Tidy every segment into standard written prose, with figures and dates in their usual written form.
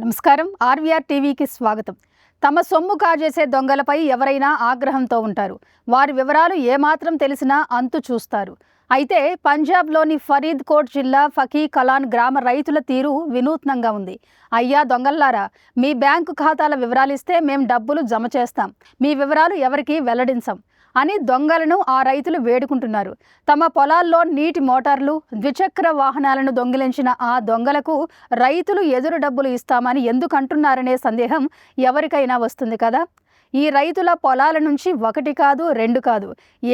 నమస్కారం. ఆర్వీఆర్ టీవీకి స్వాగతం. తమ సొమ్ము కాజేసే దొంగలపై ఎవరైనా ఆగ్రహంతో ఉంటారు. వారి వివరాలు ఏమాత్రం తెలిసినా అంతు చూస్తారు. అయితే పంజాబ్లోని ఫరీద్కోట్ జిల్లా ఫకీ కలాన్ గ్రామ రైతుల తీరు వినూత్నంగా ఉంది. అయ్యా దొంగల్లారా, మీ బ్యాంకు ఖాతాల వివరాలిస్తే మేం డబ్బులు జమ చేస్తాం, మీ వివరాలు ఎవరికీ వెల్లడించం అని దొంగలను ఆ రైతులు వేడుకుంటున్నారు. తమ పొలాల్లో నీటి మోటార్లు, ద్విచక్ర వాహనాలను దొంగిలించిన ఆ దొంగలకు రైతులు ఎదురు డబ్బులు ఇస్తామని ఎందుకంటున్నారనే సందేహం ఎవరికైనా వస్తుంది కదా. ఈ రైతుల పొలాల నుంచి 1 కాదు 2 కాదు,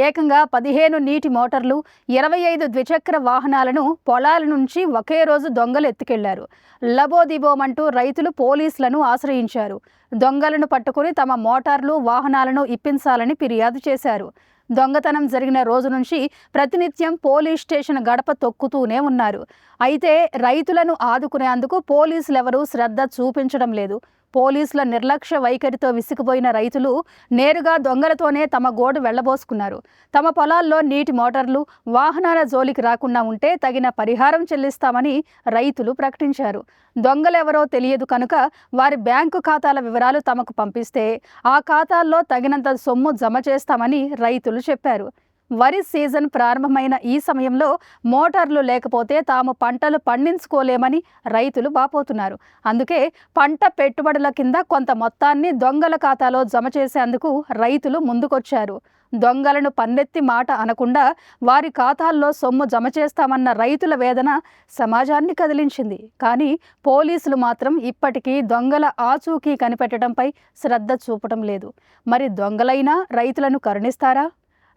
ఏకంగా 15 నీటి మోటార్లు, 25 ద్విచక్ర వాహనాలను పొలాల నుంచి ఒకే రోజు దొంగలు ఎత్తుకెళ్లారు. లబోదిబోమంటూ రైతులు పోలీసులను ఆశ్రయించారు. దొంగలను పట్టుకుని తమ మోటార్లు, వాహనాలను ఇప్పించాలని ఫిర్యాదు చేశారు. దొంగతనం జరిగిన రోజు నుంచి ప్రతినిత్యం పోలీస్ స్టేషన్ గడప తొక్కుతూనే ఉన్నారు. అయితే రైతులను ఆదుకునేందుకు పోలీసులెవరూ శ్రద్ధ చూపించడం లేదు. పోలీసుల నిర్లక్ష్య వైఖరితో విసిగిపోయిన రైతులు నేరుగా దొంగలతోనే తమ గోడు వెళ్లబోసుకున్నారు. తమ పొలాల్లో నీటి మోటార్లు, వాహనాల జోలికి రాకుండా ఉంటే తగిన పరిహారం చెల్లిస్తామని రైతులు ప్రకటించారు. దొంగలెవరో తెలియదు కనుక వారి బ్యాంకు ఖాతాల వివరాలు తమకు పంపిస్తే ఆ ఖాతాల్లో తగినంత సొమ్ము జమ చేస్తామని రైతులు చెప్పారు. వరి సీజన్ ప్రారంభమైన ఈ సమయంలో మోటార్లు లేకపోతే తాము పంటలు పండించుకోలేమని రైతులు వాపోతున్నారు. అందుకే పంట పెట్టుబడుల కింద కొంత మొత్తాన్ని దొంగల ఖాతాలో జమ చేసేందుకు రైతులు ముందుకొచ్చారు. దొంగలను పన్నెత్తి మాట అనకుండా వారి ఖాతాల్లో సొమ్ము జమ చేస్తామన్న రైతుల వేదన సమాజాన్ని కదిలించింది. కానీ పోలీసులు మాత్రం ఇప్పటికీ దొంగల ఆచూకీ కనిపెట్టడంపై శ్రద్ధ చూపటం లేదు. మరి దొంగలైనా రైతులను కరుణిస్తారా?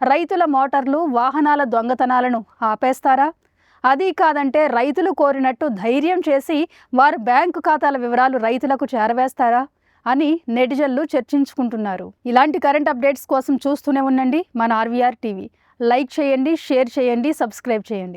రైతుల మోటార్లు, వాహనాల దొంగతనాలను ఆపేస్తారా? అది కాదంటే రైతులు కోరినట్టు ధైర్యం చేసి వారి బ్యాంకు ఖాతాల వివరాలు రైతులకు చేరవేస్తారా అని నెటిజన్లు చర్చించుకుంటున్నారు. ఇలాంటి కరెంట్ అప్డేట్స్ కోసం చూస్తూనే ఉండండి మన ఆర్వీఆర్ టీవీ. లైక్ చేయండి, షేర్ చేయండి, సబ్స్క్రైబ్ చేయండి.